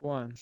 One.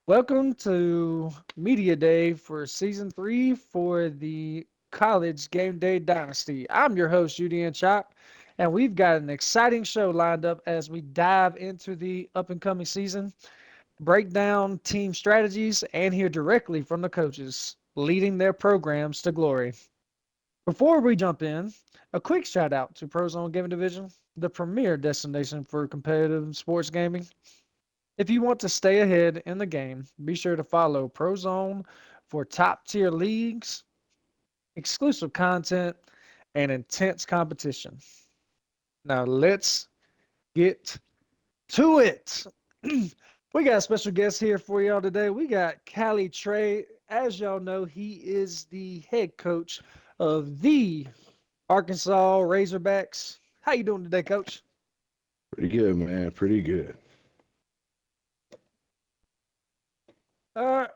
Welcome to Media Day for Season 3 for the College Gameday Dynasty. I'm your host, UDN Choc, and we've got an exciting show lined up as we dive into the up-and-coming season, break down team strategies, and hear directly from the coaches leading their programs to glory. Before we jump in, a quick shout out to Prozone Gaming Division, the premier destination for competitive sports gaming. If you want to stay ahead in the game, be sure to follow Prozone for top tier leagues, exclusive content, and intense competition. Now let's get to it. We got a special guest here for y'all today. We got KaliTre3. As y'all know, he is the head coach of the Arkansas Razorbacks. How you doing today, coach? Pretty good, man. Pretty good. Uh,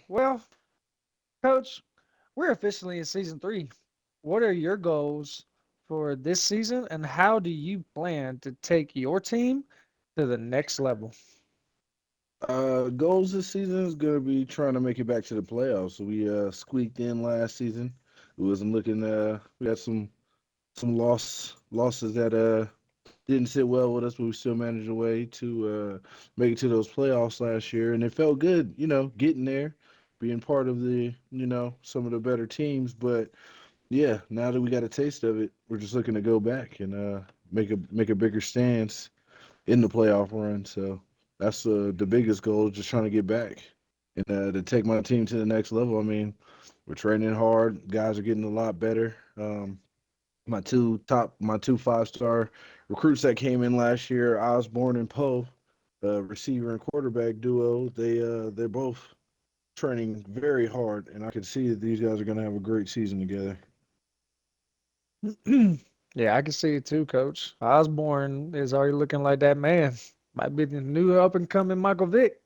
well, coach, we're officially in season 3. What are your goals for this season, and how do you plan to take your team to the next level? Goals this season is gonna be trying to make it back to the playoffs. So we squeaked in last season. It wasn't looking we had some losses that didn't sit well with us, but we still managed a way to make it to those playoffs last year, and it felt good, getting there, being part of the, some of the better teams. But yeah, now that we got a taste of it, we're just looking to go back and make a bigger stance in the playoff run. So that's the biggest goal, just trying to get back and to take my team to the next level. I mean, we're training hard. Guys are getting a lot better. My two 5-star recruits that came in last year, Osborne and Poe, receiver and quarterback duo. They're both training very hard, and I can see that these guys are going to have a great season together. Yeah, I can see it too, coach. Osborne is already looking like that man. Might be the new up and coming Michael Vick.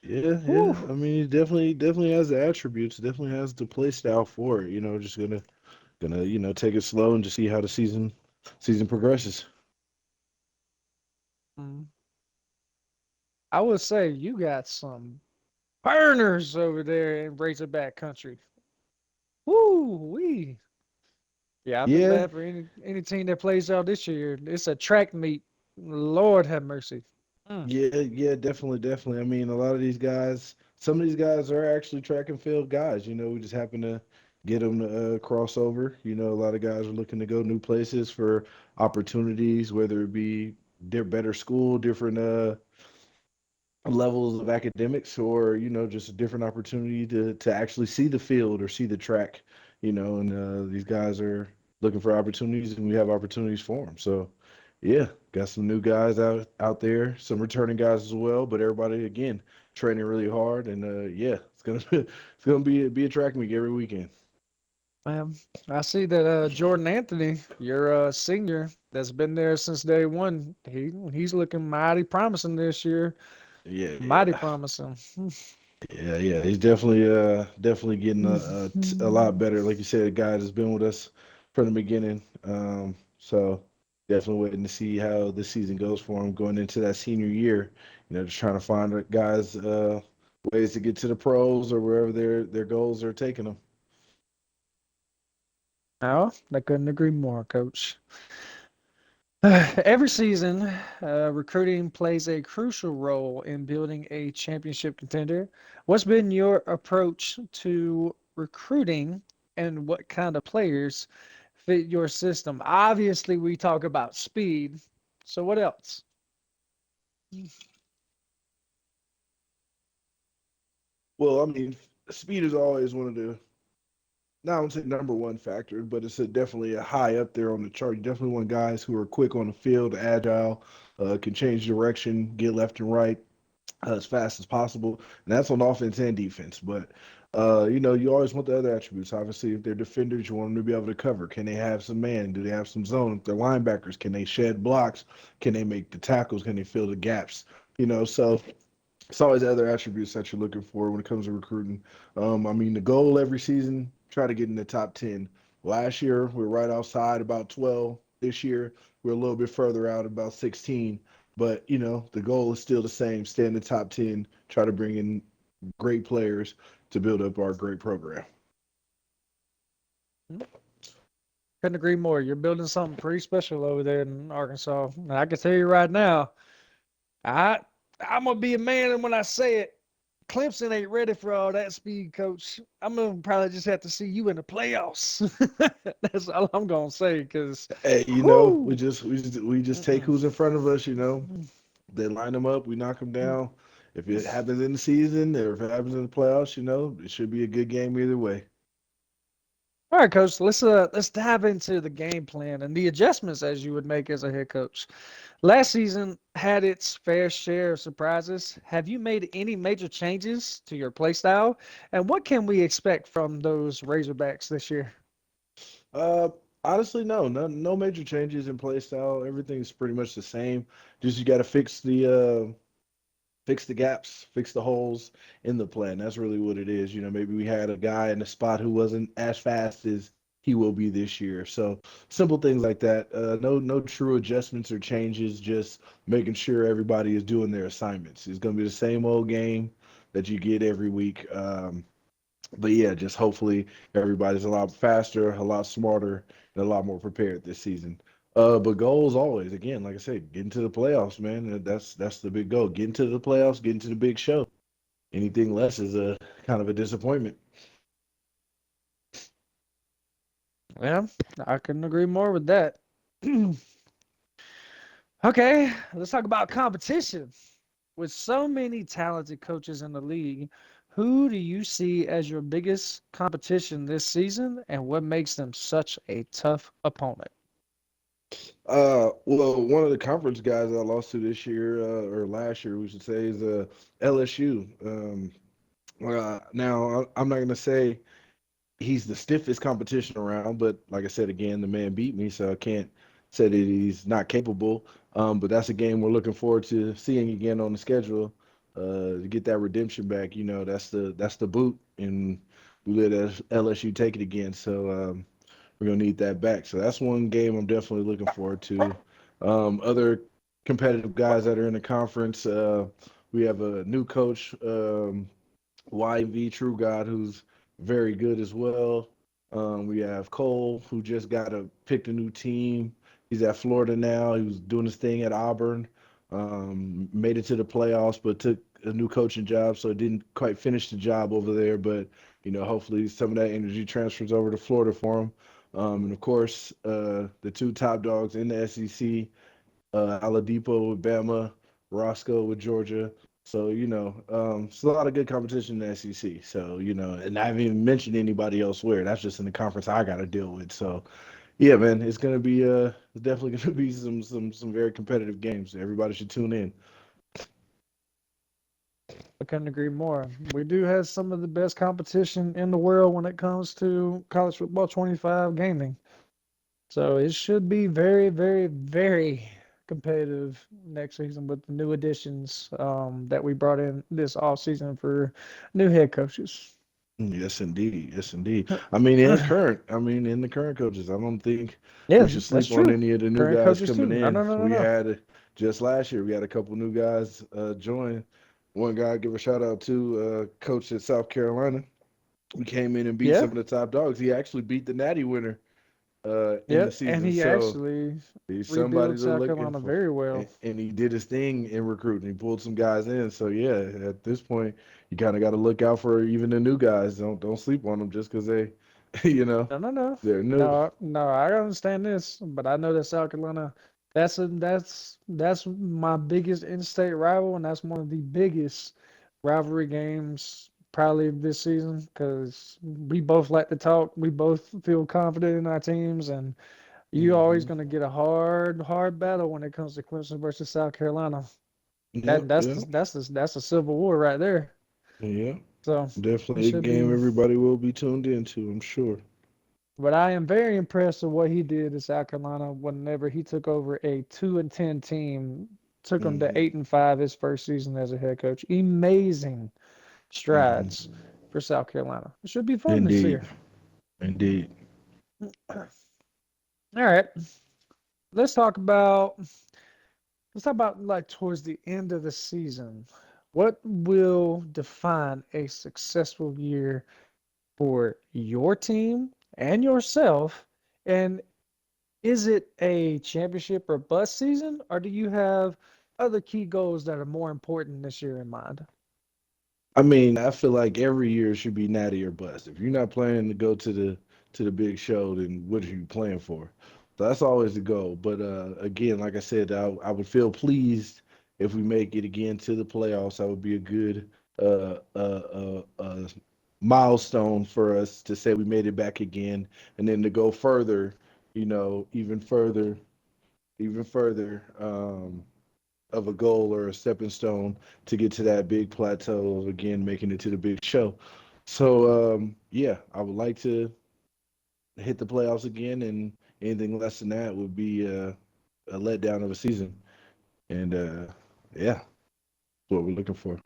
Yeah, Whew. yeah. I mean, he definitely has the attributes. Definitely has the play style for it. Just gonna take it slow and just see how the season progresses. Mm. I would say you got some burners over there in Razorback country. Woo wee. Yeah, I feel Yeah, bad for any team that plays y'all this year. It's a track meet. Lord have mercy. Mm. yeah. Definitely. I mean, a lot of these guys, some of these guys are actually track and field guys. We just happen to get them to cross over. A lot of guys are looking to go new places for opportunities, whether it be their better school, different levels of academics, or just a different opportunity to actually see the field or see the track. And these guys are looking for opportunities, and we have opportunities for them. So yeah, got some new guys out there, some returning guys as well, but everybody again training really hard. And yeah, it's gonna be a track meet every weekend. Um, I see that Jordan Anthony, your senior, that's been there since day one. He's looking mighty promising this year. Yeah, Mighty yeah. promising. Yeah. He's definitely getting a lot better. Like you said, a guy that's been with us from the beginning. So definitely waiting to see how this season goes for him going into that senior year. Just trying to find guys ways to get to the pros or wherever their goals are taking them. No, I couldn't agree more, Coach. Every season, recruiting plays a crucial role in building a championship contender. What's been your approach to recruiting, and what kind of players fit your system? Obviously, we talk about speed. So what else? Well, I mean, speed is always one of the not I would say number one factor, but it's definitely a high up there on the chart. You definitely want guys who are quick on the field, agile, can change direction, get left and right as fast as possible, and that's on offense and defense. But you always want the other attributes. Obviously, if they're defenders, you want them to be able to cover. Can they have some man? Do they have some zone? If they're linebackers, can they shed blocks? Can they make the tackles? Can they fill the gaps? So it's always the other attributes that you're looking for when it comes to recruiting. I mean, the goal every season, try to get in the top 10. Last year, we are right outside about 12. This year, we're a little bit further out, about 16. But the goal is still the same: stay in the top 10, try to bring in great players to build up our great program. Couldn't agree more. You're building something pretty special over there in Arkansas. And I can tell you right now, I I'm gonna be a man when I say it. Clemson ain't ready for all that speed, coach. I'm gonna probably just have to see you in the playoffs. That's all I'm gonna say, cause, Hey, we whoo, just take mm-mm. who's in front of us. They line them up, we knock them down. If it happens in the season or if it happens in the playoffs, it should be a good game either way. All right, coach. Let's dive into the game plan and the adjustments as you would make as a head coach. Last season had its fair share of surprises. Have you made any major changes to your play style? And what can we expect from those Razorbacks this year? Uh, Honestly, no major changes in play style. Everything's pretty much the same. Just you got to fix the gaps, fix the holes in the plan. That's really what it is. Maybe we had a guy in the spot who wasn't as fast as he will be this year. So simple things like that. No true adjustments or changes. Just making sure everybody is doing their assignments. It's going to be the same old game that you get every week. But yeah, just hopefully everybody's a lot faster, a lot smarter, and a lot more prepared this season. But goals always, again, like I said, get into the playoffs, man. That's the big goal. Get into the playoffs, get into the big show. Anything less is a kind of a disappointment. Yeah, I couldn't agree more with that. Okay, let's talk about competition. With so many talented coaches in the league, who do you see as your biggest competition this season, and what makes them such a tough opponent? Well, one of the conference guys I lost to this year, or last year, we should say, is LSU. Now, I'm not gonna say he's the stiffest competition around, but like I said again, the man beat me, so I can't say that he's not capable. But that's a game we're looking forward to seeing again on the schedule, to get that redemption back. That's the boot, and we let LSU take it again. So we're gonna need that back. So that's one game I'm definitely looking forward to. Other competitive guys that are in the conference, we have a new coach. YV True God, who's very good as well. We have Cole, who just picked a new team. He's at Florida now. He was doing his thing at Auburn. Made it to the playoffs, but took a new coaching job, so didn't quite finish the job over there. But hopefully some of that energy transfers over to Florida for him. And of course, the two top dogs in the SEC, Aladipo with Bama, Roscoe with Georgia. So, it's a lot of good competition in the SEC. So, and I haven't even mentioned anybody elsewhere. That's just in the conference I got to deal with. So, yeah, man, it's definitely gonna be some very competitive games. Everybody should tune in. I couldn't agree more. We do have some of the best competition in the world when it comes to college football 25 gaming. So it should be very, very, very competitive next season with the new additions that we brought in this off season for new head coaches. Yes, indeed. Yes, indeed. In the current coaches, I don't think we Yeah, should that's sleep on true. any of the new Current guys coaches too. coming No, in. no, no, no, We no. had just last year, we had a couple new guys join. One guy, give a shout out to coach at South Carolina. We came in and beat Yeah, some of the top dogs. He actually beat the Natty winner in yeah, the and season. he So actually he's somebody rebuilt to South look in Carolina for. very well. And he did his thing in recruiting. He pulled some guys in. So yeah, at this point, you kind of got to look out for even the new guys. Don't sleep on them just because they, you know, No, no, no, they're new. no, no. I understand this, but I know that South Carolina, that's my biggest in-state rival, and that's one of the biggest rivalry games probably this season because we both like to talk. We both feel confident in our teams, and you always Hmm. going to get a hard battle when it comes to Clemson versus South Carolina. That Yep, that's yep, the, that's the, that's a civil war right there. yep. So it Definitely a should game be. everybody will be tuned into, I'm sure. But I am very impressed with what he did in South Carolina whenever he took over a 2-10 team, took them to Hmm. 8-5 his first season as a head coach. Amazing strides Hmm. for South Carolina. It should be fun this Indeed, year. indeed. All right, let's talk about let's talk about like towards the end of the season. What will define a successful year for your team and yourself? And is it a championship or bust season, or do you have other key goals that are more important this year in mind? I mean, I feel like every year should be natty or bust. If you're not planning to go to the big show, then what are you playing for? So that's always the goal. But again, like I said, I would feel pleased if we make it again to the playoffs. That would be a good milestone for us to say we made it back again, and then to go further, even further, even further. Of a goal or a stepping stone to get to that big plateau of again making it to the big show. So yeah, I would like to hit the playoffs again, and anything less than that would be a letdown of a season. And yeah, that's what we're looking for.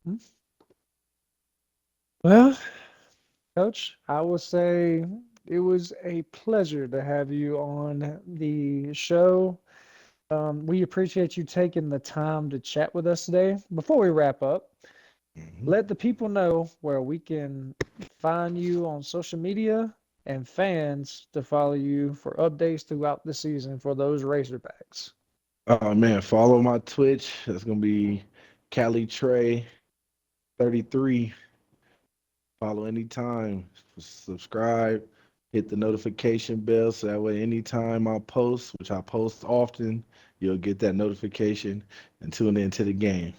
Hmm? Well, Coach, I will say it was a pleasure to have you on the show. We appreciate you taking the time to chat with us today. Before we wrap up, Mhm. let the people know where we can find you on social media and fans to follow you for updates throughout the season for those Razorbacks. Oh man, follow my Twitch. That's gonna be KaliTre3. Follow anytime. Subscribe. Hit the notification bell so that way anytime I post, which I post often, you'll get that notification and tune into the game.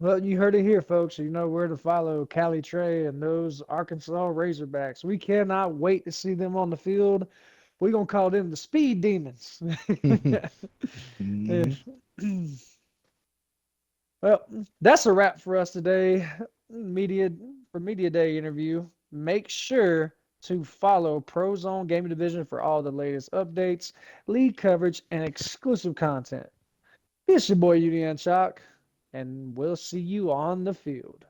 Well, you heard it here, folks. You know where to follow Callie Trey and those Arkansas Razorbacks. We cannot wait to see them on the field. We're going to call them the Speed Demons. Mhm. Well, that's a wrap for us today. Media for Media Day interview. Make sure to follow Prozone Gaming Division for all the latest updates, league coverage, and exclusive content. It's your boy UDN Choc, and we'll see you on the field.